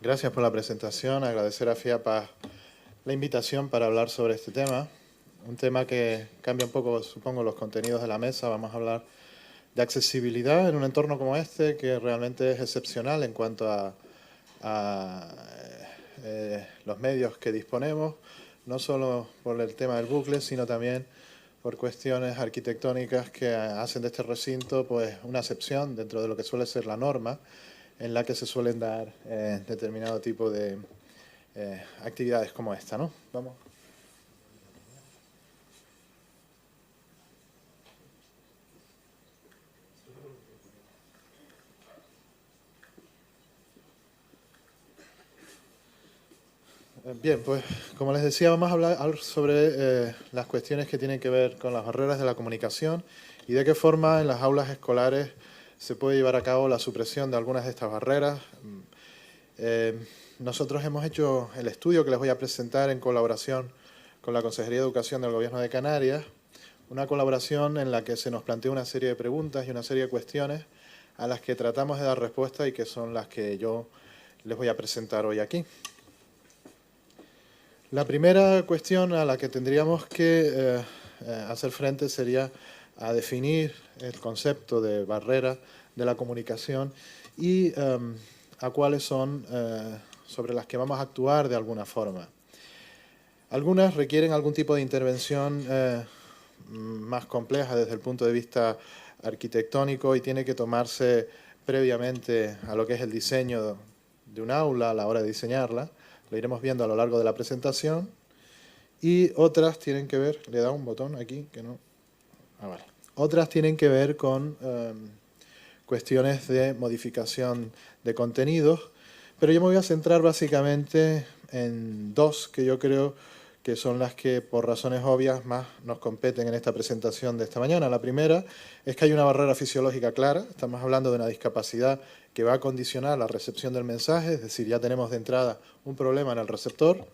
Gracias por la presentación, agradecer a FIAPA la invitación para hablar sobre este tema. Un tema que cambia un poco, supongo, los contenidos de la mesa. Vamos a hablar de accesibilidad en un entorno como este, que realmente es excepcional en cuanto a los medios que disponemos, no solo por el tema del bucle, sino también por cuestiones arquitectónicas que hacen de este recinto pues una excepción dentro de lo que suele ser la norma, en la que se suelen dar determinado tipo de actividades como esta, ¿no? Vamos. Bien, pues como les decía, vamos a hablar sobre las cuestiones que tienen que ver con las barreras de la comunicación y de qué forma en las aulas escolares se puede llevar a cabo la supresión de algunas de estas barreras. Nosotros hemos hecho el estudio que les voy a presentar en colaboración con la Consejería de Educación del Gobierno de Canarias, una colaboración en la que se nos plantea una serie de preguntas y una serie de cuestiones a las que tratamos de dar respuesta y que son las que yo les voy a presentar hoy aquí. La primera cuestión a la que tendríamos que hacer frente sería a definir el concepto de barrera de la comunicación y a cuáles son sobre las que vamos a actuar de alguna forma. Algunas requieren algún tipo de intervención más compleja desde el punto de vista arquitectónico y tiene que tomarse previamente a lo que es el diseño de un aula a la hora de diseñarla. Lo iremos viendo a lo largo de la presentación. Y otras tienen que ver, le he dado un botón aquí que no. Vale. Otras tienen que ver con cuestiones de modificación de contenidos, pero yo me voy a centrar básicamente en dos que yo creo que son las que por razones obvias más nos competen en esta presentación de esta mañana. La primera es que hay una barrera fisiológica clara, estamos hablando de una discapacidad que va a condicionar la recepción del mensaje, es decir, ya tenemos de entrada un problema en el receptor.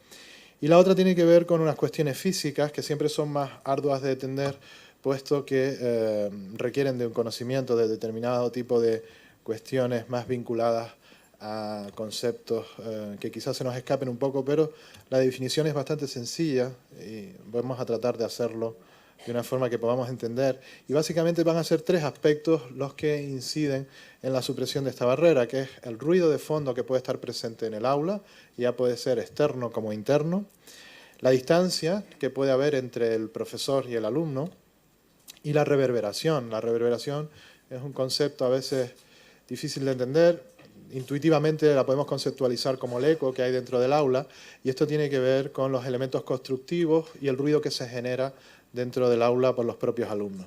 Y la otra tiene que ver con unas cuestiones físicas que siempre son más arduas de entender, puesto que requieren de un conocimiento de determinado tipo de cuestiones más vinculadas a conceptos que quizás se nos escapen un poco, pero la definición es bastante sencilla y vamos a tratar de hacerlo de una forma que podamos entender. Y básicamente van a ser tres aspectos los que inciden en la supresión de esta barrera, que es el ruido de fondo que puede estar presente en el aula, ya puede ser externo como interno, la distancia que puede haber entre el profesor y el alumno, y la reverberación. La reverberación es un concepto a veces difícil de entender. Intuitivamente la podemos conceptualizar como el eco que hay dentro del aula, y esto tiene que ver con los elementos constructivos y el ruido que se genera dentro del aula por los propios alumnos.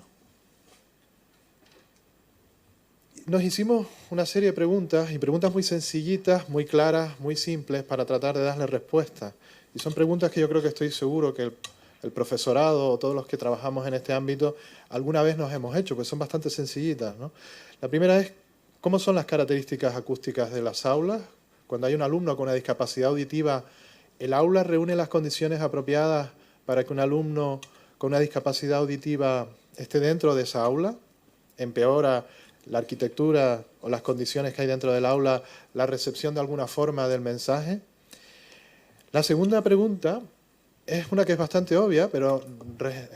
Nos hicimos una serie de preguntas, y preguntas muy sencillitas, muy claras, muy simples, para tratar de darle respuesta. Y son preguntas que yo creo que estoy seguro que el profesorado o todos los que trabajamos en este ámbito alguna vez nos hemos hecho, pues son bastante sencillitas, ¿no? La primera es, ¿cómo son las características acústicas de las aulas? Cuando hay un alumno con una discapacidad auditiva, ¿el aula reúne las condiciones apropiadas para que un alumno con una discapacidad auditiva esté dentro de esa aula? ¿Empeora la arquitectura o las condiciones que hay dentro del aula la recepción de alguna forma del mensaje? La segunda pregunta es una que es bastante obvia, pero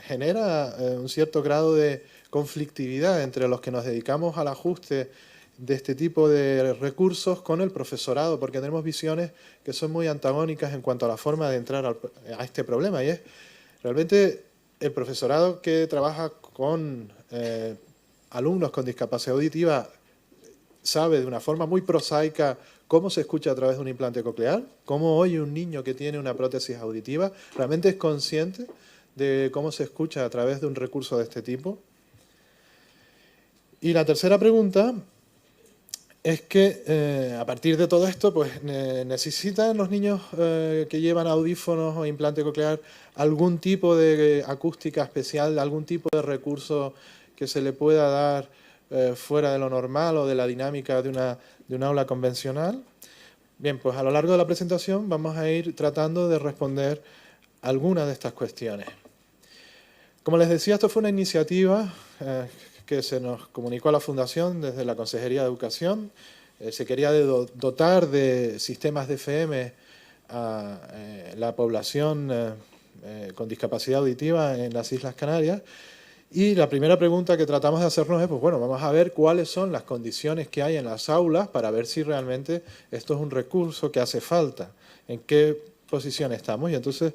genera un cierto grado de conflictividad entre los que nos dedicamos al ajuste de este tipo de recursos con el profesorado, porque tenemos visiones que son muy antagónicas en cuanto a la forma de entrar a este problema. Y es realmente el profesorado que trabaja con alumnos con discapacidad auditiva sabe de una forma muy prosaica cómo se escucha a través de un implante coclear, cómo oye un niño que tiene una prótesis auditiva, realmente es consciente de cómo se escucha a través de un recurso de este tipo. Y la tercera pregunta es que a partir de todo esto, pues necesitan los niños que llevan audífonos o implante coclear algún tipo de acústica especial, algún tipo de recurso que se le pueda dar fuera de lo normal o de la dinámica de una aula convencional. Bien, pues a lo largo de la presentación vamos a ir tratando de responder algunas de estas cuestiones. Como les decía, esto fue una iniciativa que se nos comunicó a la Fundación desde la Consejería de Educación. se quería dotar de sistemas de FM a la población con discapacidad auditiva en las Islas Canarias. Y la primera pregunta que tratamos de hacernos es, pues bueno, vamos a ver cuáles son las condiciones que hay en las aulas para ver si realmente esto es un recurso que hace falta, en qué posición estamos. Y entonces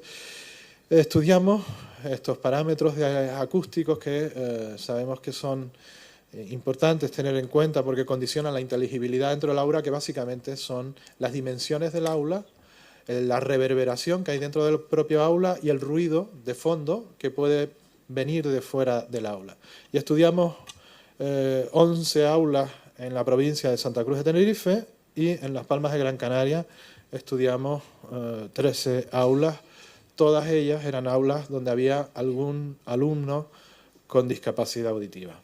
estudiamos estos parámetros acústicos que sabemos que son importantes tener en cuenta porque condicionan la inteligibilidad dentro del aula, que básicamente son las dimensiones del aula, la reverberación que hay dentro del propio aula y el ruido de fondo que puede venir de fuera del aula. Y estudiamos 11 aulas en la provincia de Santa Cruz de Tenerife y en Las Palmas de Gran Canaria estudiamos 13 aulas. Todas ellas eran aulas donde había algún alumno con discapacidad auditiva.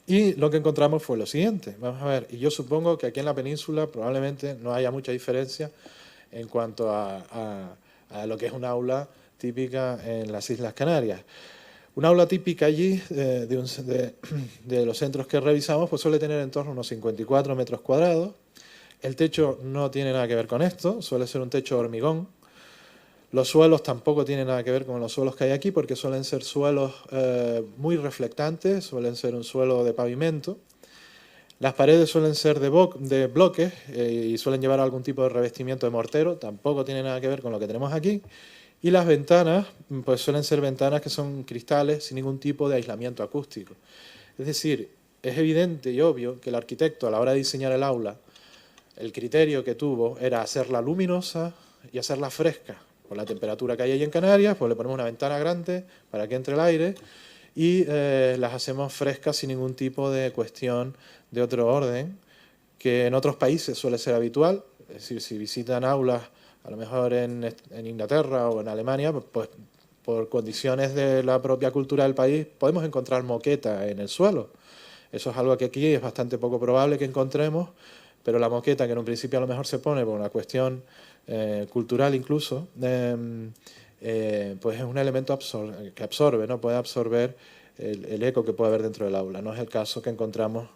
Y lo que encontramos fue lo siguiente. Vamos a ver, y yo supongo que aquí en la península probablemente no haya mucha diferencia en cuanto a lo que es un aula típica en las Islas Canarias. Una aula típica allí, de los centros que revisamos, pues suele tener en torno a unos 54 metros cuadrados. El techo no tiene nada que ver con esto, suele ser un techo de hormigón. Los suelos tampoco tienen nada que ver con los suelos que hay aquí, porque suelen ser suelos muy reflectantes, suelen ser un suelo de pavimento. Las paredes suelen ser de bloques y suelen llevar algún tipo de revestimiento de mortero, tampoco tiene nada que ver con lo que tenemos aquí. Y las ventanas, pues suelen ser ventanas que son cristales sin ningún tipo de aislamiento acústico. Es decir, es evidente y obvio que el arquitecto, a la hora de diseñar el aula, el criterio que tuvo era hacerla luminosa y hacerla fresca. Por la temperatura que hay ahí en Canarias, pues le ponemos una ventana grande para que entre el aire y las hacemos frescas sin ningún tipo de cuestión de otro orden, que en otros países suele ser habitual. Es decir, si visitan aulas, a lo mejor en Inglaterra o en Alemania, pues por condiciones de la propia cultura del país, podemos encontrar moqueta en el suelo. Eso es algo que aquí es bastante poco probable que encontremos, pero la moqueta, que en un principio a lo mejor se pone por una cuestión cultural incluso, pues es un elemento que absorbe, ¿no? Puede absorber el eco que puede haber dentro del aula. No es el caso que encontramos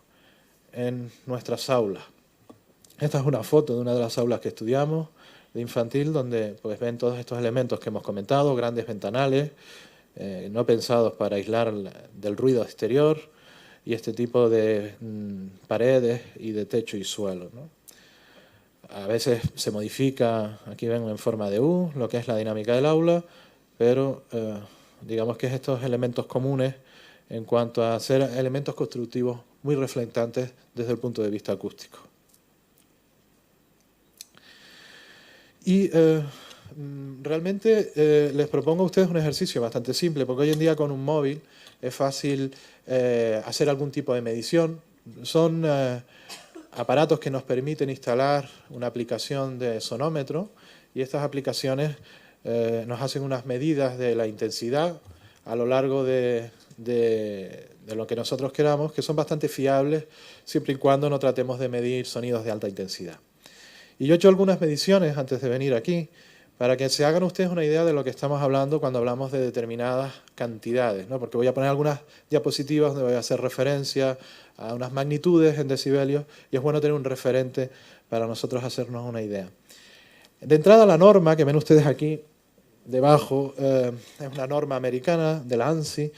en nuestras aulas. Esta es una foto de una de las aulas que estudiamos, de infantil, donde pues ven todos estos elementos que hemos comentado, grandes ventanales, no pensados para aislar del ruido exterior, y este tipo de paredes y de techo y suelo, ¿no? A veces se modifica, aquí ven en forma de U, lo que es la dinámica del aula, pero digamos que es estos elementos comunes en cuanto a ser elementos constructivos muy reflectantes desde el punto de vista acústico. Y realmente les propongo a ustedes un ejercicio bastante simple, porque hoy en día con un móvil es fácil hacer algún tipo de medición. Son aparatos que nos permiten instalar una aplicación de sonómetro y estas aplicaciones nos hacen unas medidas de la intensidad a lo largo de lo que nosotros queramos, que son bastante fiables siempre y cuando no tratemos de medir sonidos de alta intensidad. Y yo he hecho algunas mediciones antes de venir aquí para que se hagan ustedes una idea de lo que estamos hablando cuando hablamos de determinadas cantidades, ¿no? Porque voy a poner algunas diapositivas donde voy a hacer referencia a unas magnitudes en decibelios y es bueno tener un referente para nosotros hacernos una idea. De entrada, la norma que ven ustedes aquí debajo es una norma americana de la ANSI.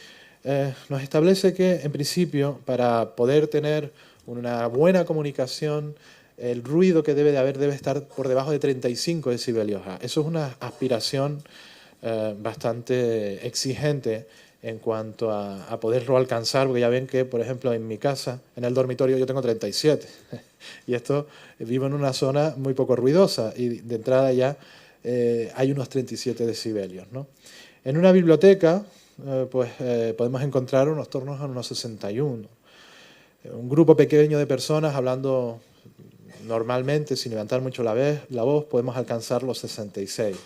Nos establece que, en principio, para poder tener una buena comunicación, el ruido que debe de haber debe estar por debajo de 35 decibelios. Eso es una aspiración bastante exigente en cuanto a poderlo alcanzar, porque ya ven que, por ejemplo, en mi casa, en el dormitorio, yo tengo 37. Y esto, vivo en una zona muy poco ruidosa y de entrada ya hay unos 37 decibelios, ¿no? En una biblioteca, podemos encontrar unos tornos a unos 61. Un grupo pequeño de personas hablando normalmente, sin levantar mucho la voz, podemos alcanzar los 66.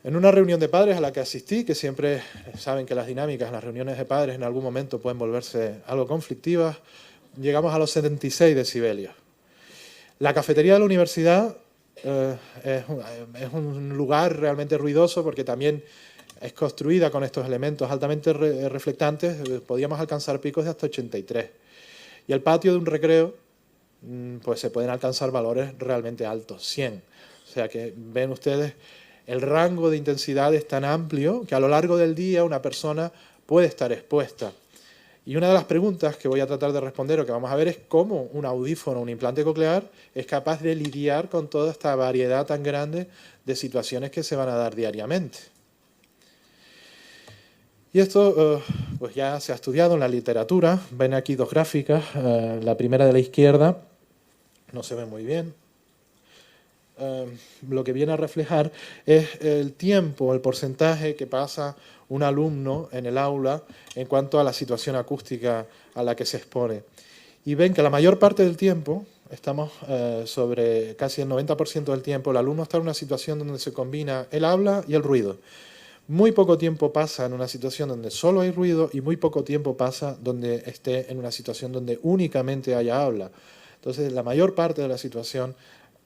En una reunión de padres a la que asistí, que siempre saben que las dinámicas en las reuniones de padres en algún momento pueden volverse algo conflictivas, llegamos a los 76 decibelios. La cafetería de la universidad es un lugar realmente ruidoso porque también es construida con estos elementos altamente reflectantes. Podíamos alcanzar picos de hasta 83. Y el patio de un recreo pues se pueden alcanzar valores realmente altos, 100. O sea que ven ustedes, el rango de intensidad es tan amplio que a lo largo del día una persona puede estar expuesta. Y una de las preguntas que voy a tratar de responder o que vamos a ver es cómo un audífono, un implante coclear, es capaz de lidiar con toda esta variedad tan grande de situaciones que se van a dar diariamente. Y esto pues ya se ha estudiado en la literatura. Ven aquí dos gráficas. La primera de la izquierda no se ve muy bien. Lo que viene a reflejar es el tiempo, el porcentaje que pasa un alumno en el aula en cuanto a la situación acústica a la que se expone. Y ven que la mayor parte del tiempo, estamos sobre casi el 90% del tiempo, el alumno está en una situación donde se combina el habla y el ruido. Muy poco tiempo pasa en una situación donde solo hay ruido y muy poco tiempo pasa donde esté en una situación donde únicamente haya habla. Entonces, la mayor parte de la situación,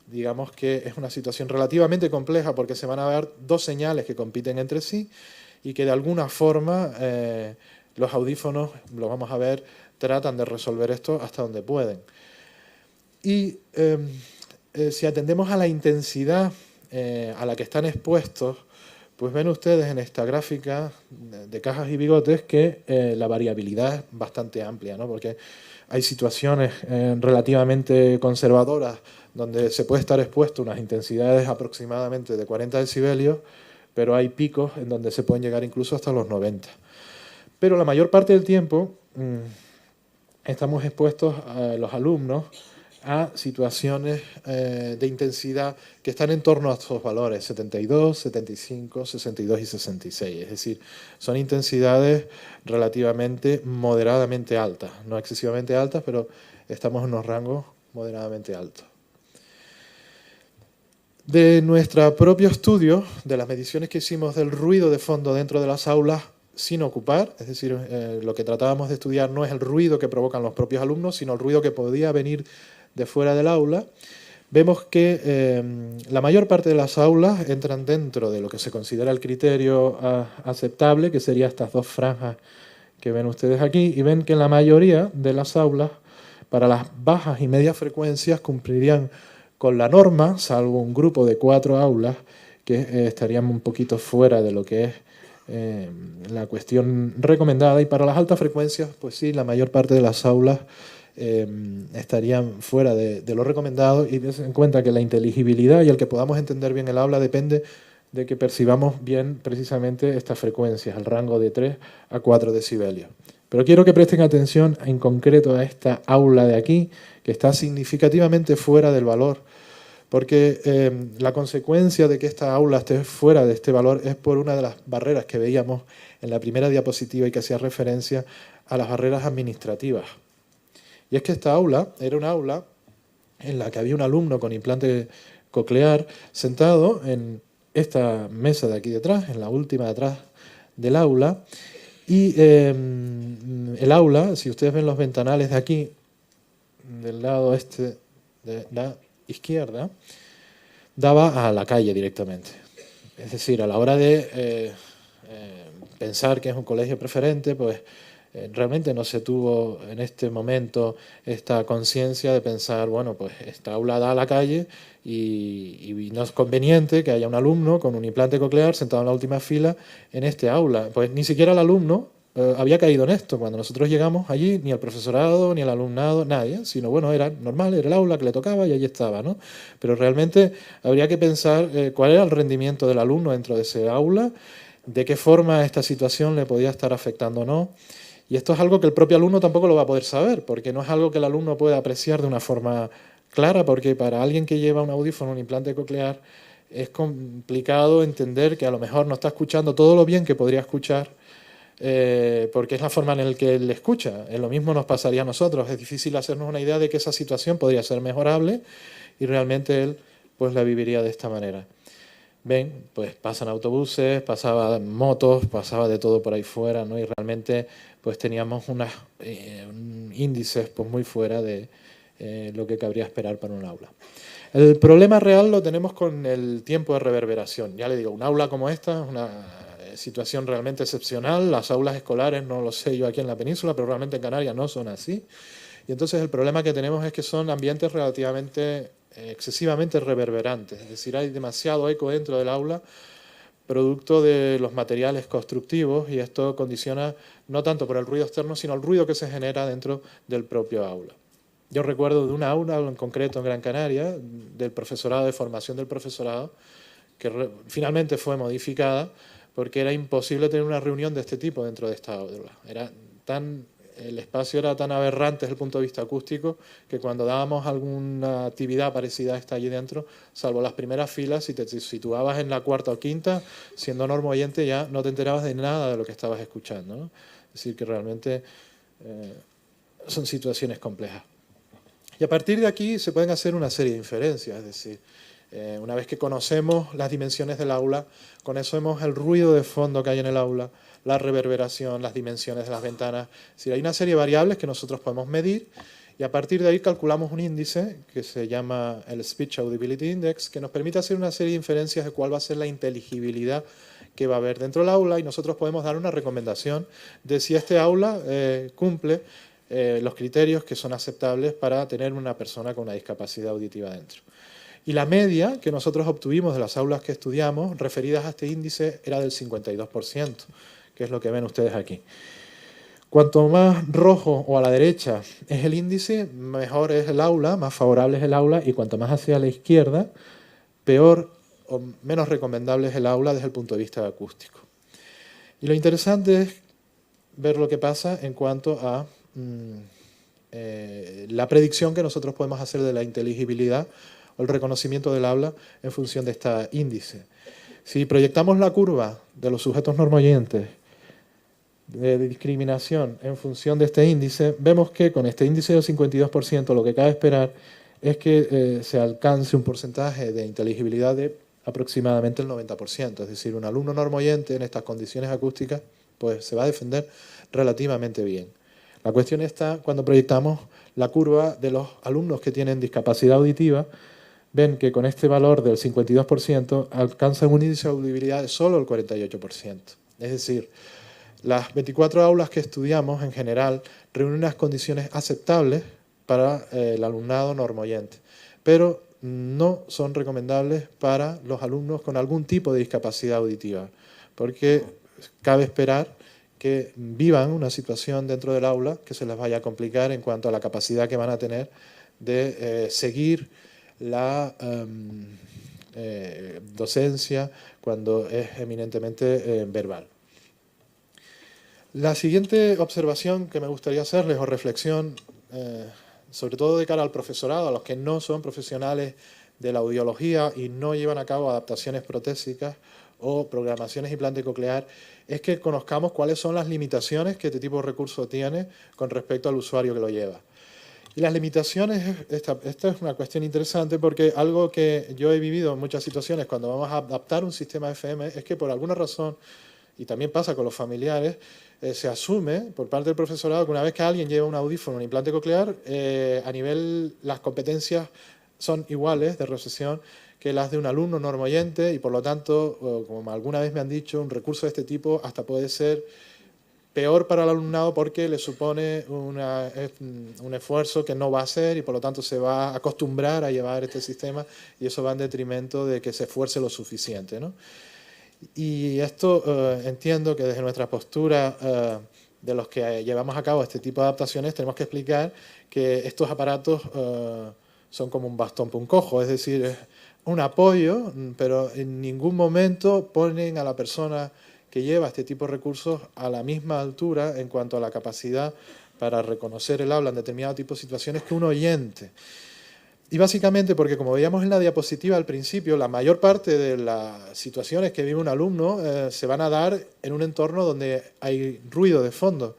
digamos que es una situación relativamente compleja porque se van a ver dos señales que compiten entre sí y que de alguna forma los audífonos, lo vamos a ver, tratan de resolver esto hasta donde pueden. Y si atendemos a la intensidad a la que están expuestos, pues ven ustedes en esta gráfica de cajas y bigotes que la variabilidad es bastante amplia, ¿no? Porque hay situaciones relativamente conservadoras donde se puede estar expuesto a unas intensidades aproximadamente de 40 decibelios, pero hay picos en donde se pueden llegar incluso hasta los 90. Pero la mayor parte del tiempo estamos expuestos a los alumnos a situaciones de intensidad que están en torno a estos valores, 72, 75, 62 y 66. Es decir, son intensidades relativamente moderadamente altas, no excesivamente altas, pero estamos en unos rangos moderadamente altos. De nuestro propio estudio, de las mediciones que hicimos del ruido de fondo dentro de las aulas sin ocupar, es decir, lo que tratábamos de estudiar no es el ruido que provocan los propios alumnos, sino el ruido que podía venir de fuera del aula, vemos que la mayor parte de las aulas entran dentro de lo que se considera el criterio aceptable, que sería estas dos franjas que ven ustedes aquí, y ven que en la mayoría de las aulas, para las bajas y medias frecuencias, cumplirían con la norma, salvo un grupo de 4 aulas que estarían un poquito fuera de lo que es la cuestión recomendada, y para las altas frecuencias, pues sí, la mayor parte de las aulas estarían fuera de lo recomendado, y ten en cuenta que la inteligibilidad y el que podamos entender bien el habla depende de que percibamos bien precisamente estas frecuencias, el rango de 3 a 4 decibelios. Pero quiero que presten atención en concreto a esta aula de aquí, que está significativamente fuera del valor, porque la consecuencia de que esta aula esté fuera de este valor es por una de las barreras que veíamos en la primera diapositiva y que hacía referencia a las barreras administrativas. Y es que esta aula era una aula en la que había un alumno con implante coclear sentado en esta mesa de aquí detrás, en la última de atrás del aula, y el aula, si ustedes ven los ventanales de aquí, del lado este de la izquierda, daba a la calle directamente. Es decir, a la hora de pensar que es un colegio preferente, pues realmente no se tuvo en este momento esta conciencia de pensar, bueno, pues esta aula da a la calle y no es conveniente que haya un alumno con un implante coclear sentado en la última fila en este aula. Pues ni siquiera el alumno había caído en esto. Cuando nosotros llegamos allí, ni el profesorado, ni el alumnado, nadie, sino bueno, era normal, era el aula que le tocaba y allí estaba, ¿no? Pero realmente habría que pensar cuál era el rendimiento del alumno dentro de ese aula, de qué forma esta situación le podía estar afectando o no. Y esto es algo que el propio alumno tampoco lo va a poder saber, porque no es algo que el alumno pueda apreciar de una forma clara, porque para alguien que lleva un audífono, un implante coclear, es complicado entender que a lo mejor no está escuchando todo lo bien que podría escuchar, porque es la forma en la que él escucha. Lo mismo nos pasaría a nosotros. Es difícil hacernos una idea de que esa situación podría ser mejorable y realmente él pues la viviría de esta manera. Ven, pues pasan autobuses, pasaban motos, pasaba de todo por ahí fuera, ¿no? Y realmente pues teníamos unos índices pues muy fuera de lo que cabría esperar para un aula. El problema real lo tenemos con el tiempo de reverberación. Ya le digo, un aula como esta es una situación realmente excepcional. Las aulas escolares, no lo sé yo aquí en la península, pero realmente en Canarias no son así. Y entonces el problema que tenemos es que son ambientes relativamente, excesivamente reverberantes, es decir, hay demasiado eco dentro del aula, producto de los materiales constructivos, y esto condiciona no tanto por el ruido externo, sino el ruido que se genera dentro del propio aula. Yo recuerdo de una aula en concreto en Gran Canaria, del profesorado, de formación del profesorado, que finalmente fue modificada porque era imposible tener una reunión de este tipo dentro de esta aula. El espacio era tan aberrante desde el punto de vista acústico que cuando dábamos alguna actividad parecida a esta allí dentro, salvo las primeras filas, si te situabas en la cuarta o quinta, siendo normoyente ya no te enterabas de nada de lo que estabas escuchando, ¿no? Es decir, que realmente son situaciones complejas. Y a partir de aquí se pueden hacer una serie de inferencias, es decir, una vez que conocemos las dimensiones del aula, conocemos el ruido de fondo que hay en el aula, la reverberación, las dimensiones de las ventanas. Es decir, hay una serie de variables que nosotros podemos medir y a partir de ahí calculamos un índice que se llama el Speech Audibility Index, que nos permite hacer una serie de inferencias de cuál va a ser la inteligibilidad que va a haber dentro del aula, y nosotros podemos dar una recomendación de si este aula cumple los criterios que son aceptables para tener una persona con una discapacidad auditiva dentro. Y la media que nosotros obtuvimos de las aulas que estudiamos referidas a este índice era del 52%, que es lo que ven ustedes aquí. Cuanto más rojo o a la derecha es el índice, mejor es el aula, más favorable es el aula, y cuanto más hacia la izquierda, peor o menos recomendable es el aula desde el punto de vista acústico. Y lo interesante es ver lo que pasa en cuanto a la predicción que nosotros podemos hacer de la inteligibilidad o el reconocimiento del habla en función de este índice. Si proyectamos la curva de los sujetos normoyentes de discriminación en función de este índice, vemos que con este índice del 52% lo que cabe esperar es que se alcance un porcentaje de inteligibilidad de aproximadamente el 90%. Es decir, un alumno normoyente en estas condiciones acústicas pues se va a defender relativamente bien. La cuestión está cuando proyectamos la curva de los alumnos que tienen discapacidad auditiva. Ven que con este valor del 52% alcanzan un índice de audibilidad de solo el 48%. Es decir, las 24 aulas que estudiamos en general reúnen unas condiciones aceptables para el alumnado normoyente, pero no son recomendables para los alumnos con algún tipo de discapacidad auditiva, porque cabe esperar que vivan una situación dentro del aula que se les vaya a complicar en cuanto a la capacidad que van a tener de seguir la docencia cuando es eminentemente verbal. La siguiente observación que me gustaría hacerles, o reflexión, sobre todo de cara al profesorado, a los que no son profesionales de la audiología y no llevan a cabo adaptaciones protésicas o programaciones implante coclear, es que conozcamos cuáles son las limitaciones que este tipo de recurso tiene con respecto al usuario que lo lleva. Y las limitaciones, esta es una cuestión interesante porque algo que yo he vivido en muchas situaciones cuando vamos a adaptar un sistema FM es que por alguna razón, y también pasa con los familiares, se asume por parte del profesorado que una vez que alguien lleva un audífono, un implante coclear, a nivel, las competencias son iguales de recepción que las de un alumno normoyente y por lo tanto, como alguna vez me han dicho, un recurso de este tipo hasta puede ser peor para el alumnado porque le supone un esfuerzo que no va a hacer y por lo tanto se va a acostumbrar a llevar este sistema y eso va en detrimento de que se esfuerce lo suficiente, ¿no? Y esto entiendo que desde nuestra postura de los que llevamos a cabo este tipo de adaptaciones tenemos que explicar que estos aparatos son como un bastón para un cojo, es decir, es un apoyo, pero en ningún momento ponen a la persona que lleva este tipo de recursos a la misma altura en cuanto a la capacidad para reconocer el habla en determinado tipo de situaciones que un oyente. Y básicamente porque, como veíamos en la diapositiva al principio, la mayor parte de las situaciones que vive un alumno se van a dar en un entorno donde hay ruido de fondo.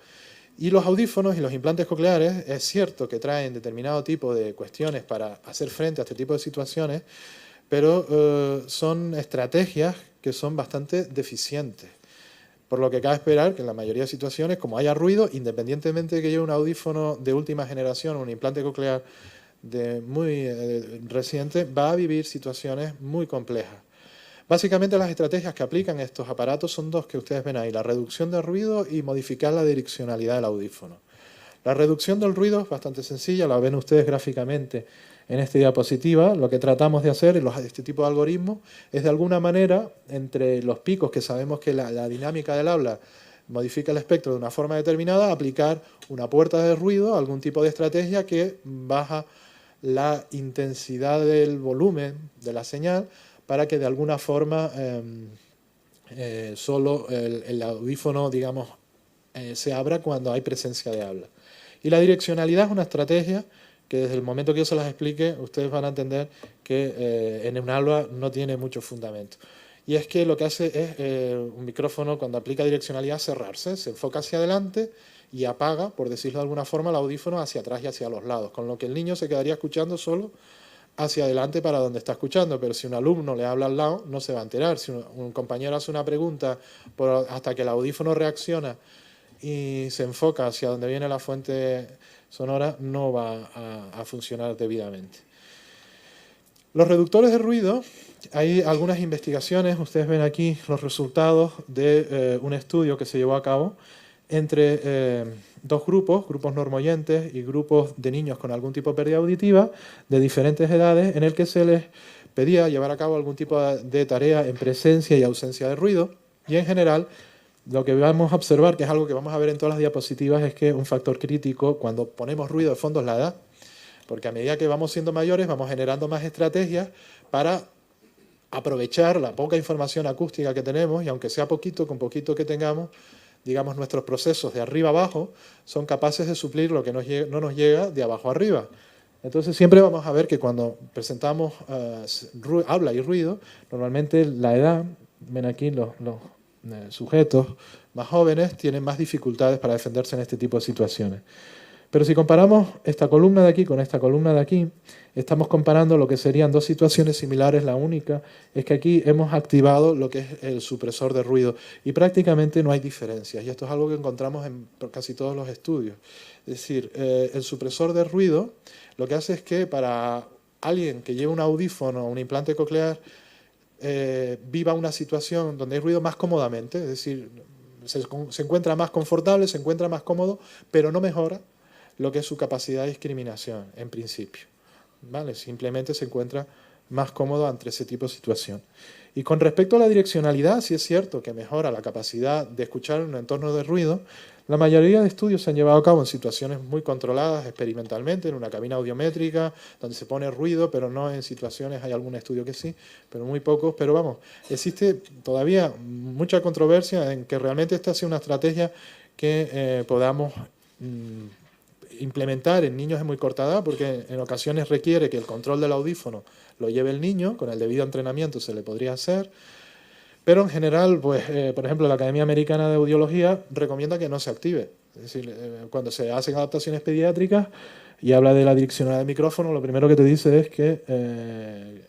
Y los audífonos y los implantes cocleares es cierto que traen determinado tipo de cuestiones para hacer frente a este tipo de situaciones, pero son estrategias que son bastante deficientes. Por lo que cabe esperar que en la mayoría de situaciones, como haya ruido, independientemente de que lleve un audífono de última generación o un implante coclear muy reciente, va a vivir situaciones muy complejas. Básicamente las estrategias que aplican estos aparatos son dos que ustedes ven ahí, la reducción de ruido y modificar la direccionalidad del audífono. La reducción del ruido es bastante sencilla, la ven ustedes gráficamente en esta diapositiva. Lo que tratamos de hacer en este tipo de algoritmos es, de alguna manera, entre los picos, que sabemos que la dinámica del habla modifica el espectro de una forma determinada, aplicar una puerta de ruido, algún tipo de estrategia que baja la intensidad del volumen de la señal para que de alguna forma solo el audífono, digamos, se abra cuando hay presencia de habla. Y la direccionalidad es una estrategia que desde el momento que yo se las explique, ustedes van a entender que en un habla no tiene mucho fundamento. Y es que lo que hace es un micrófono, cuando aplica direccionalidad, cerrarse, se enfoca hacia adelante y apaga, por decirlo de alguna forma, el audífono hacia atrás y hacia los lados, con lo que el niño se quedaría escuchando solo hacia adelante para donde está escuchando, pero si un alumno le habla al lado, no se va a enterar. Si un compañero hace una pregunta hasta que el audífono reacciona y se enfoca hacia donde viene la fuente sonora, no va a funcionar debidamente. Los reductores de ruido, hay algunas investigaciones, ustedes ven aquí los resultados de un estudio que se llevó a cabo entre dos grupos normoyentes y grupos de niños con algún tipo de pérdida auditiva de diferentes edades, en el que se les pedía llevar a cabo algún tipo de tarea en presencia y ausencia de ruido, y en general lo que vamos a observar, que es algo que vamos a ver en todas las diapositivas, es que un factor crítico cuando ponemos ruido de fondo es la edad, porque a medida que vamos siendo mayores vamos generando más estrategias para aprovechar la poca información acústica que tenemos, y aunque sea poquito, con poquito que tengamos, digamos, nuestros procesos de arriba abajo son capaces de suplir lo que no nos llega de abajo arriba. Entonces siempre vamos a ver que cuando presentamos habla y ruido, normalmente la edad, ven aquí los sujetos más jóvenes tienen más dificultades para defenderse en este tipo de situaciones. Pero si comparamos esta columna de aquí con esta columna de aquí, estamos comparando lo que serían dos situaciones similares. La única es que aquí hemos activado lo que es el supresor de ruido y prácticamente no hay diferencias. Y esto es algo que encontramos en casi todos los estudios. Es decir, el supresor de ruido lo que hace es que para alguien que lleva un audífono o un implante coclear viva una situación donde hay ruido más cómodamente, es decir, se encuentra más confortable, se encuentra más cómodo, pero no mejora lo que es su capacidad de discriminación, en principio. ¿Vale? Simplemente se encuentra más cómodo ante ese tipo de situación. Y con respecto a la direccionalidad, sí es cierto que mejora la capacidad de escuchar en un entorno de ruido. La mayoría de estudios se han llevado a cabo en situaciones muy controladas experimentalmente, en una cabina audiométrica, donde se pone ruido, pero no en situaciones, hay algún estudio que sí, pero muy pocos. Pero vamos, existe todavía mucha controversia en que realmente esta sea una estrategia que podamos implementar en niños de muy corta edad, porque en ocasiones requiere que el control del audífono lo lleve el niño, con el debido entrenamiento se le podría hacer, pero en general, pues, por ejemplo, la Academia Americana de Audiología recomienda que no se active. Es decir, cuando se hacen adaptaciones pediátricas y habla de la direccionalidad del micrófono, lo primero que te dice es que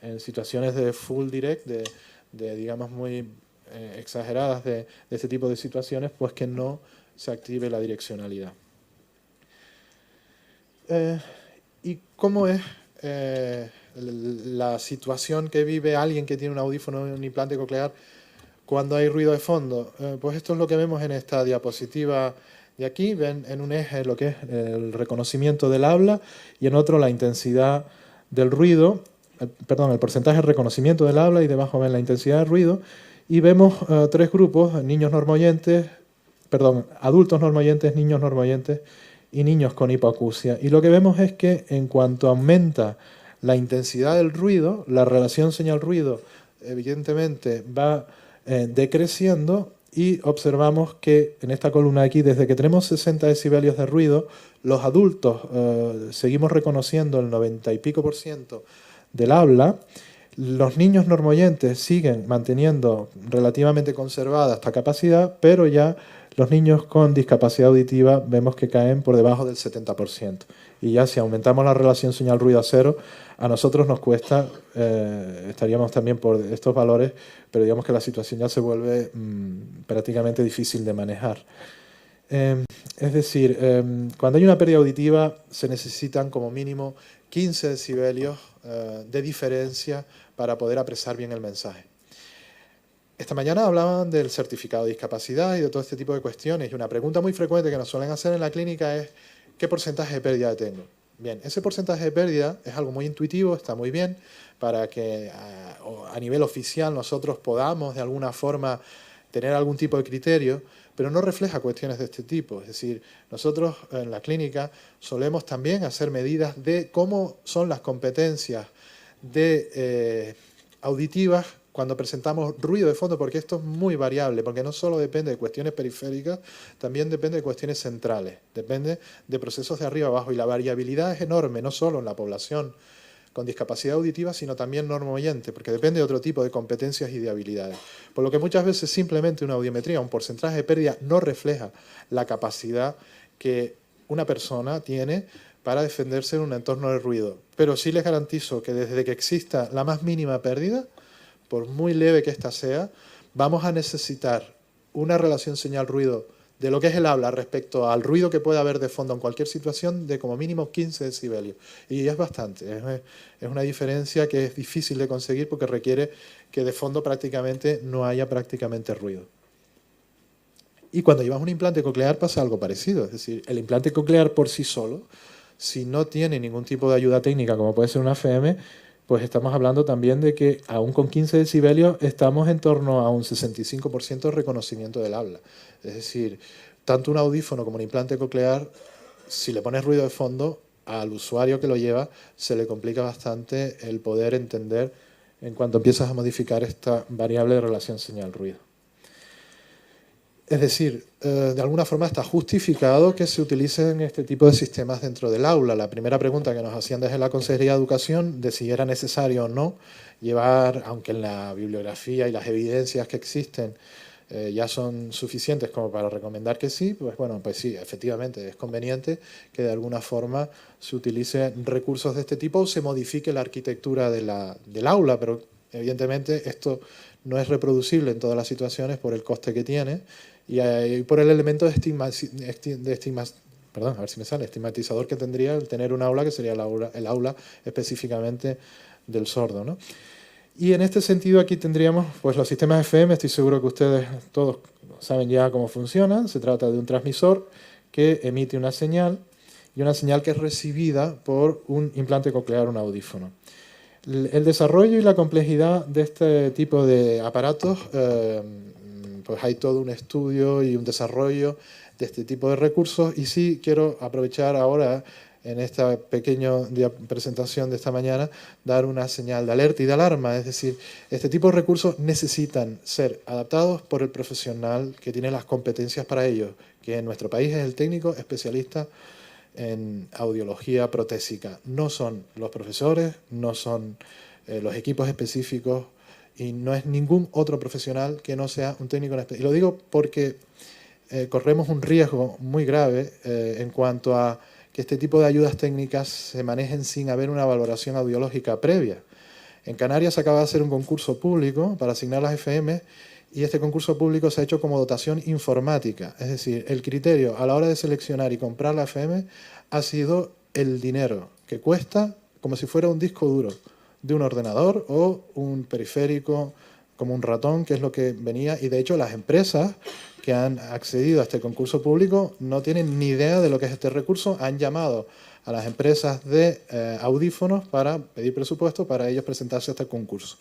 en situaciones de full direct, de digamos muy exageradas de este tipo de situaciones, pues que no se active la direccionalidad. ¿Y cómo es la situación que vive alguien que tiene un audífono o un implante coclear cuando hay ruido de fondo? Pues esto es lo que vemos en esta diapositiva de aquí. Ven en un eje lo que es el reconocimiento del habla y en otro la intensidad del ruido, el porcentaje de reconocimiento del habla, y debajo ven la intensidad del ruido. Y vemos tres grupos: adultos normoyentes, niños normoyentes y niños con hipoacusia. Y lo que vemos es que en cuanto aumenta la intensidad del ruido, la relación señal-ruido evidentemente va decreciendo, y observamos que en esta columna de aquí, desde que tenemos 60 decibelios de ruido, los adultos seguimos reconociendo el 90 y pico % del habla. Los niños normoyentes siguen manteniendo relativamente conservada esta capacidad, pero ya los niños con discapacidad auditiva vemos que caen por debajo del 70%. Y ya si aumentamos la relación señal-ruido a cero, a nosotros nos cuesta, estaríamos también por estos valores, pero digamos que la situación ya se vuelve prácticamente difícil de manejar. Es decir, cuando hay una pérdida auditiva se necesitan como mínimo 15 decibelios de diferencia para poder apresar bien el mensaje. Esta mañana hablaban del certificado de discapacidad y de todo este tipo de cuestiones, y una pregunta muy frecuente que nos suelen hacer en la clínica es ¿qué porcentaje de pérdida tengo? Bien, ese porcentaje de pérdida es algo muy intuitivo, está muy bien, para que a nivel oficial nosotros podamos de alguna forma tener algún tipo de criterio, pero no refleja cuestiones de este tipo. Es decir, nosotros en la clínica solemos también hacer medidas de cómo son las competencias auditivas cuando presentamos ruido de fondo, porque esto es muy variable, porque no solo depende de cuestiones periféricas, también depende de cuestiones centrales, depende de procesos de arriba abajo, y la variabilidad es enorme, no solo en la población con discapacidad auditiva, sino también normoyente, porque depende de otro tipo de competencias y de habilidades. Por lo que muchas veces simplemente una audiometría, un porcentaje de pérdida, no refleja la capacidad que una persona tiene para defenderse en un entorno de ruido. Pero sí les garantizo que desde que exista la más mínima pérdida, por muy leve que ésta sea, vamos a necesitar una relación señal-ruido de lo que es el habla respecto al ruido que pueda haber de fondo en cualquier situación de como mínimo 15 decibelios. Y es bastante, es una diferencia que es difícil de conseguir porque requiere que de fondo prácticamente no haya prácticamente ruido. Y cuando llevas un implante coclear pasa algo parecido, es decir, el implante coclear por sí solo, si no tiene ningún tipo de ayuda técnica como puede ser una FM, pues estamos hablando también de que aún con 15 decibelios estamos en torno a un 65% de reconocimiento del habla. Es decir, tanto un audífono como un implante coclear, si le pones ruido de fondo, al usuario que lo lleva se le complica bastante el poder entender en cuanto empiezas a modificar esta variable de relación señal-ruido. Es decir, de alguna forma está justificado que se utilicen este tipo de sistemas dentro del aula. La primera pregunta que nos hacían desde la Consejería de Educación de si era necesario o no llevar, aunque en la bibliografía y las evidencias que existen ya son suficientes como para recomendar que sí, pues bueno, pues sí, efectivamente es conveniente que de alguna forma se utilicen recursos de este tipo o se modifique la arquitectura del aula, pero evidentemente esto no es reproducible en todas las situaciones por el coste que tiene y por el elemento de estigmatizador que tendría el tener un aula que sería el aula específicamente del sordo, ¿no? Y en este sentido aquí tendríamos pues los sistemas FM, estoy seguro que ustedes todos saben ya cómo funcionan. Se trata de un transmisor que emite una señal y una señal que es recibida por un implante coclear, un audífono. El desarrollo y la complejidad de este tipo de aparatos, pues hay todo un estudio y un desarrollo de este tipo de recursos y sí quiero aprovechar ahora en esta pequeña presentación de esta mañana, dar una señal de alerta y de alarma. Es decir, este tipo de recursos necesitan ser adaptados por el profesional que tiene las competencias para ello, que en nuestro país es el técnico especialista en audiología protésica. No son los profesores, no son los equipos específicos y no es ningún otro profesional que no sea un técnico en especial. Y lo digo porque corremos un riesgo muy grave en cuanto a que este tipo de ayudas técnicas se manejen sin haber una valoración audiológica previa. En Canarias se acaba de hacer un concurso público para asignar las FM y este concurso público se ha hecho como dotación informática. Es decir, el criterio a la hora de seleccionar y comprar la FM ha sido el dinero que cuesta como si fuera un disco duro de un ordenador o un periférico como un ratón, que es lo que venía. Y de hecho las empresas que han accedido a este concurso público no tienen ni idea de lo que es este recurso. Han llamado a las empresas de audífonos para pedir presupuesto para ellos presentarse a este concurso.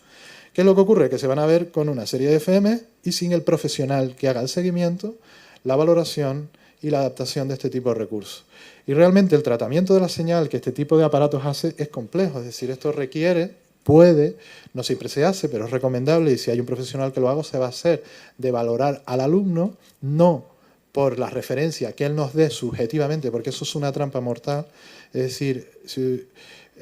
¿Qué es lo que ocurre? Que se van a ver con una serie de FM y sin el profesional que haga el seguimiento, la valoración y la adaptación de este tipo de recursos. Y realmente el tratamiento de la señal que este tipo de aparatos hace es complejo, es decir, esto requiere, puede, no siempre se hace, pero es recomendable y si hay un profesional que lo haga, se va a hacer de valorar al alumno, no por la referencia que él nos dé subjetivamente, porque eso es una trampa mortal, es decir, si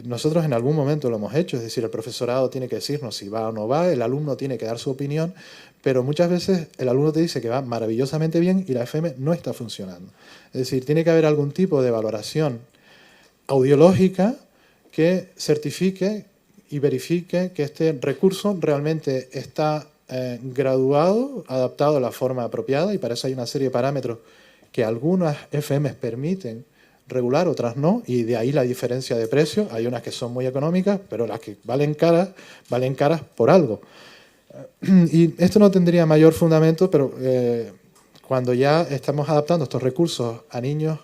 nosotros en algún momento lo hemos hecho, es decir, el profesorado tiene que decirnos si va o no va, el alumno tiene que dar su opinión, pero muchas veces el alumno te dice que va maravillosamente bien y la FM no está funcionando. Es decir, tiene que haber algún tipo de valoración audiológica que certifique y verifique que este recurso realmente está graduado, adaptado a la forma apropiada, y para eso hay una serie de parámetros que algunas FM permiten regular, otras no, y de ahí la diferencia de precio. Hay unas que son muy económicas, pero las que valen caras por algo. Y esto no tendría mayor fundamento, pero cuando ya estamos adaptando estos recursos a niños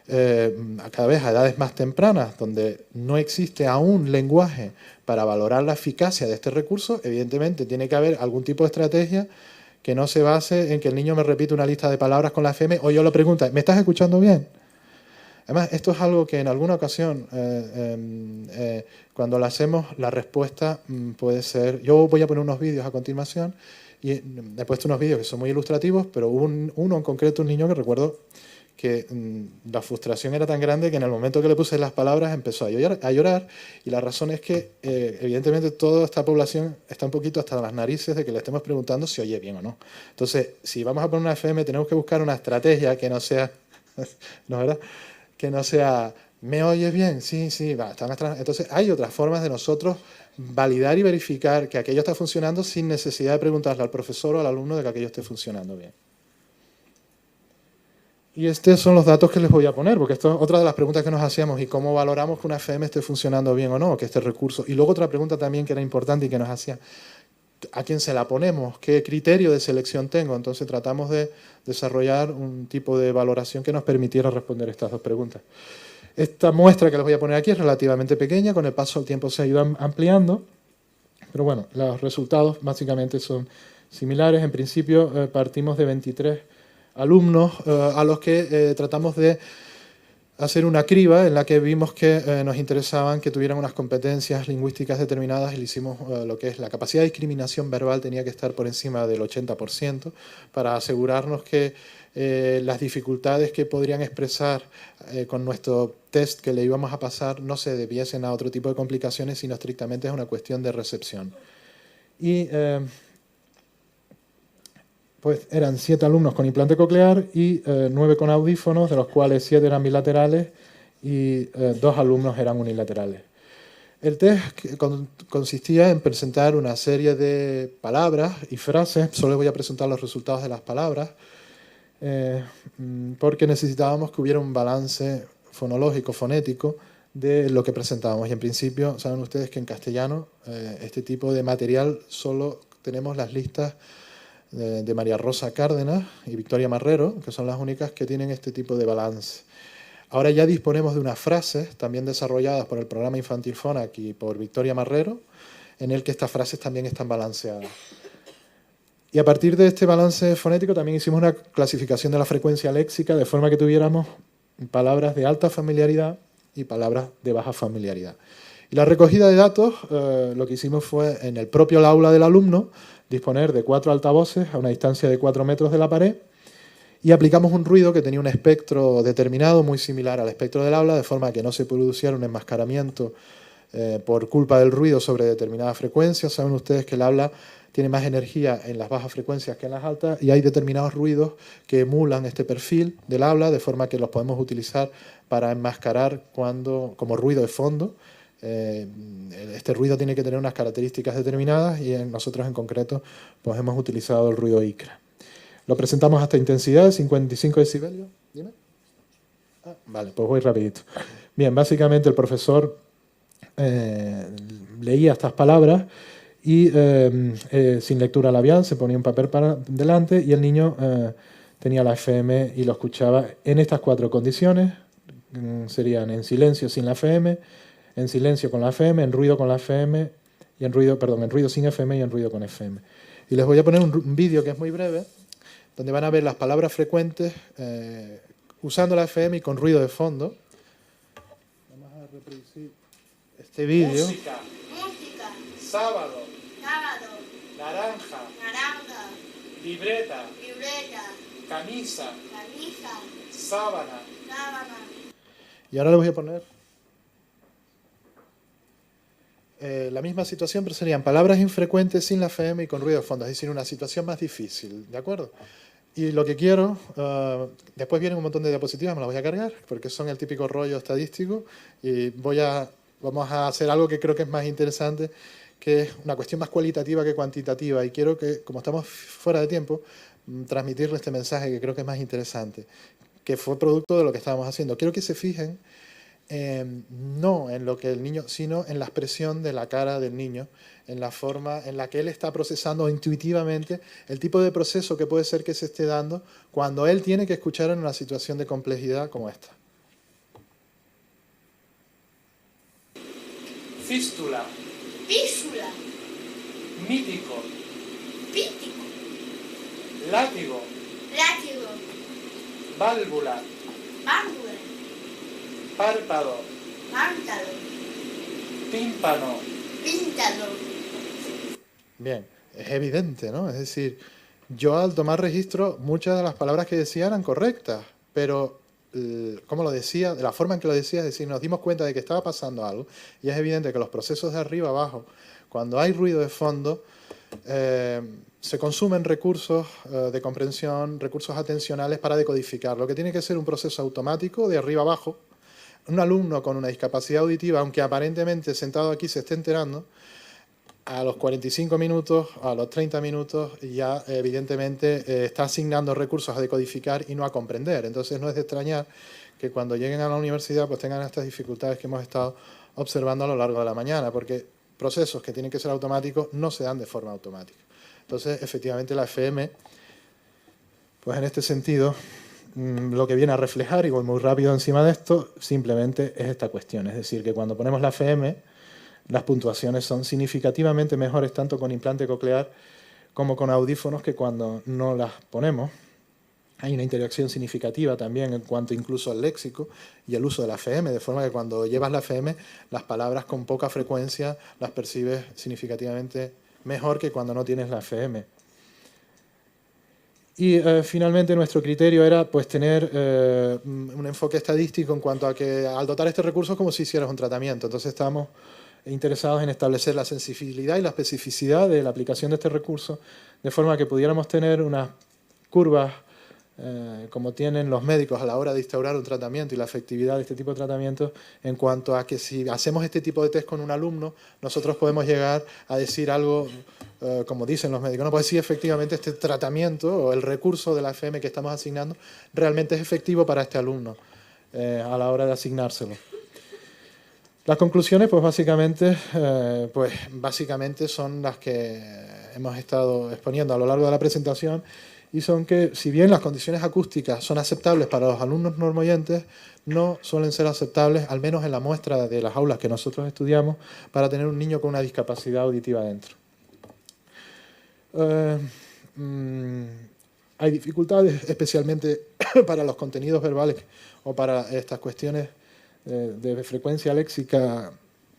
cada vez a edades más tempranas, donde no existe aún lenguaje para valorar la eficacia de este recurso, evidentemente tiene que haber algún tipo de estrategia que no se base en que el niño me repite una lista de palabras con la FM o yo lo pregunto, ¿me estás escuchando bien? Además, esto es algo que en alguna ocasión, cuando lo hacemos, la respuesta puede ser... Yo voy a poner unos vídeos a continuación y he puesto unos vídeos que son muy ilustrativos, pero hubo uno en concreto, un niño que recuerdo que la frustración era tan grande que en el momento que le puse las palabras empezó a llorar, y la razón es que evidentemente toda esta población está un poquito hasta las narices de que le estemos preguntando si oye bien o no. Entonces, si vamos a poner una FM, tenemos que buscar una estrategia que no sea... ¿no, verdad? Que no sea, ¿me oyes bien? Sí, sí, va. Entonces, hay otras formas de nosotros validar y verificar que aquello está funcionando sin necesidad de preguntarle al profesor o al alumno de que aquello esté funcionando bien. Y estos son los datos que les voy a poner, porque esto es otra de las preguntas que nos hacíamos, y cómo valoramos que una FM esté funcionando bien o no, que este recurso. Y luego otra pregunta también que era importante y que nos hacía, ¿a quién se la ponemos? ¿Qué criterio de selección tengo? Entonces tratamos de desarrollar un tipo de valoración que nos permitiera responder estas dos preguntas. Esta muestra que les voy a poner aquí es relativamente pequeña, con el paso del tiempo se ha ido ampliando, pero bueno, los resultados básicamente son similares. En principio partimos de 23 alumnos a los que tratamos de hacer una criba en la que vimos que nos interesaban que tuvieran unas competencias lingüísticas determinadas, y le hicimos lo que es la capacidad de discriminación verbal, tenía que estar por encima del 80% para asegurarnos que las dificultades que podrían expresar con nuestro test que le íbamos a pasar no se debiesen a otro tipo de complicaciones, sino estrictamente es una cuestión de recepción. Y pues eran 7 alumnos con implante coclear y 9 con audífonos, de los cuales 7 eran bilaterales y 2 alumnos eran unilaterales. El test consistía en presentar una serie de palabras y frases. Solo les voy a presentar los resultados de las palabras, porque necesitábamos que hubiera un balance fonológico, fonético, de lo que presentábamos. Y en principio, saben ustedes que en castellano este tipo de material solo tenemos las listas de María Rosa Cárdenas y Victoria Marrero, que son las únicas que tienen este tipo de balance. Ahora ya disponemos de unas frases también desarrolladas por el programa Infantil Phonak y por Victoria Marrero, en el que estas frases también están balanceadas. Y a partir de este balance fonético también hicimos una clasificación de la frecuencia léxica, de forma que tuviéramos palabras de alta familiaridad y palabras de baja familiaridad. Y la recogida de datos, lo que hicimos fue en el propio aula del alumno disponer de 4 altavoces a una distancia de 4 metros de la pared, y aplicamos un ruido que tenía un espectro determinado muy similar al espectro del aula, de forma que no se produciera un enmascaramiento por culpa del ruido sobre determinadas frecuencias. Saben ustedes que el habla tiene más energía en las bajas frecuencias que en las altas, y hay determinados ruidos que emulan este perfil del habla, de forma que los podemos utilizar para enmascarar como ruido de fondo. Este ruido tiene que tener unas características determinadas, y nosotros en concreto pues hemos utilizado el ruido ICRA. Lo presentamos hasta intensidad de 55 decibelios. ¿Dime? Vale, pues voy rapidito. Bien, básicamente el profesor leía estas palabras y sin lectura labial se ponía un papel para delante, y el niño tenía la FM y lo escuchaba en estas 4 condiciones. Serían en silencio sin la FM, en silencio con la FM, en ruido con la FM, y en ruido sin FM y en ruido con FM. Y les voy a poner un vídeo que es muy breve, donde van a ver las palabras frecuentes usando la FM y con ruido de fondo. Vamos a reproducir este vídeo. Música. Sábado. Naranja. Libreta. Camisa. Sábana. Y ahora les voy a poner la misma situación, pero serían palabras infrecuentes sin la FM y con ruido de fondo, es decir, una situación más difícil, ¿de acuerdo? Y lo que quiero, después vienen un montón de diapositivas, me las voy a cargar, porque son el típico rollo estadístico, y vamos a hacer algo que creo que es más interesante, que es una cuestión más cualitativa que cuantitativa, y quiero que, como estamos fuera de tiempo, transmitirle este mensaje que creo que es más interesante, que fue producto de lo que estábamos haciendo. Quiero que se fijen no en lo que el niño, sino en la expresión de la cara del niño, en la forma en la que él está procesando intuitivamente el tipo de proceso que puede ser que se esté dando cuando él tiene que escuchar en una situación de complejidad como esta. Fístula. Fístula. Mítico. Pítico. Látigo. Látigo. Válvula. Válvula. Párpado. Párpado. Tímpano. Píntalo. Bien, es evidente, ¿no? Es decir, yo al tomar registro, muchas de las palabras que decía eran correctas, pero como lo decía, de la forma en que lo decía, es decir, nos dimos cuenta de que estaba pasando algo, y es evidente que los procesos de arriba abajo, cuando hay ruido de fondo, se consumen recursos de comprensión, recursos atencionales para decodificar. Lo que tiene que ser un proceso automático de arriba abajo. Un alumno con una discapacidad auditiva, aunque aparentemente sentado aquí se esté enterando, a los 45 minutos, a los 30 minutos, ya evidentemente está asignando recursos a decodificar y no a comprender. Entonces no es de extrañar que cuando lleguen a la universidad pues tengan estas dificultades que hemos estado observando a lo largo de la mañana, porque procesos que tienen que ser automáticos no se dan de forma automática. Entonces, efectivamente, la FM, pues en este sentido, lo que viene a reflejar, y voy muy rápido encima de esto, simplemente es esta cuestión. Es decir, que cuando ponemos la FM, las puntuaciones son significativamente mejores tanto con implante coclear como con audífonos que cuando no las ponemos. Hay una interacción significativa también en cuanto incluso al léxico y al uso de la FM, de forma que cuando llevas la FM, las palabras con poca frecuencia las percibes significativamente mejor que cuando no tienes la FM. Y finalmente nuestro criterio era pues tener un enfoque estadístico en cuanto a que al dotar este recurso es como si hicieras un tratamiento. Entonces estamos interesados en establecer la sensibilidad y la especificidad de la aplicación de este recurso, de forma que pudiéramos tener unas curvas como tienen los médicos a la hora de instaurar un tratamiento y la efectividad de este tipo de tratamientos, en cuanto a que si hacemos este tipo de test con un alumno, nosotros podemos llegar a decir algo, como dicen los médicos, no, pues sí, efectivamente este tratamiento o el recurso de la FM que estamos asignando realmente es efectivo para este alumno a la hora de asignárselo. Las conclusiones, pues básicamente son las que hemos estado exponiendo a lo largo de la presentación, y son que, si bien las condiciones acústicas son aceptables para los alumnos normoyentes, no suelen ser aceptables, al menos en la muestra de las aulas que nosotros estudiamos, para tener un niño con una discapacidad auditiva dentro. Hay dificultades, especialmente para los contenidos verbales o para estas cuestiones de frecuencia léxica.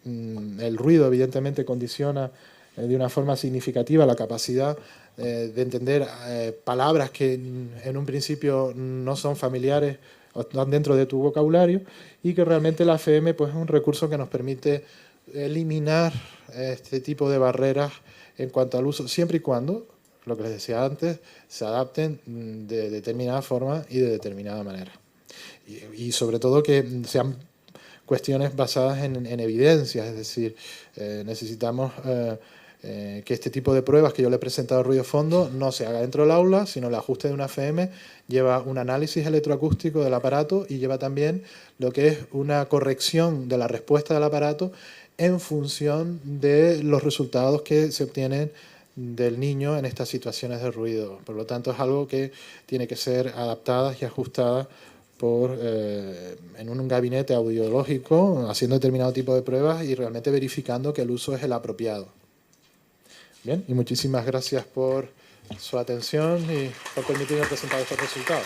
El ruido evidentemente condiciona de una forma significativa la capacidad de entender palabras que en un principio no son familiares o están dentro de tu vocabulario, y que realmente la FM pues, es un recurso que nos permite eliminar este tipo de barreras en cuanto al uso, siempre y cuando, lo que les decía antes, se adapten de determinada forma y de determinada manera. Y sobre todo que sean cuestiones basadas en evidencias, es decir, necesitamos que este tipo de pruebas que yo le he presentado al ruido fondo no se haga dentro del aula, sino el ajuste de una FM lleva un análisis electroacústico del aparato y lleva también lo que es una corrección de la respuesta del aparato en función de los resultados que se obtienen del niño en estas situaciones de ruido. Por lo tanto, es algo que tiene que ser adaptadas y ajustadas en un gabinete audiológico, haciendo determinado tipo de pruebas y realmente verificando que el uso es el apropiado. Bien, y muchísimas gracias por su atención y por permitirme presentar estos resultados.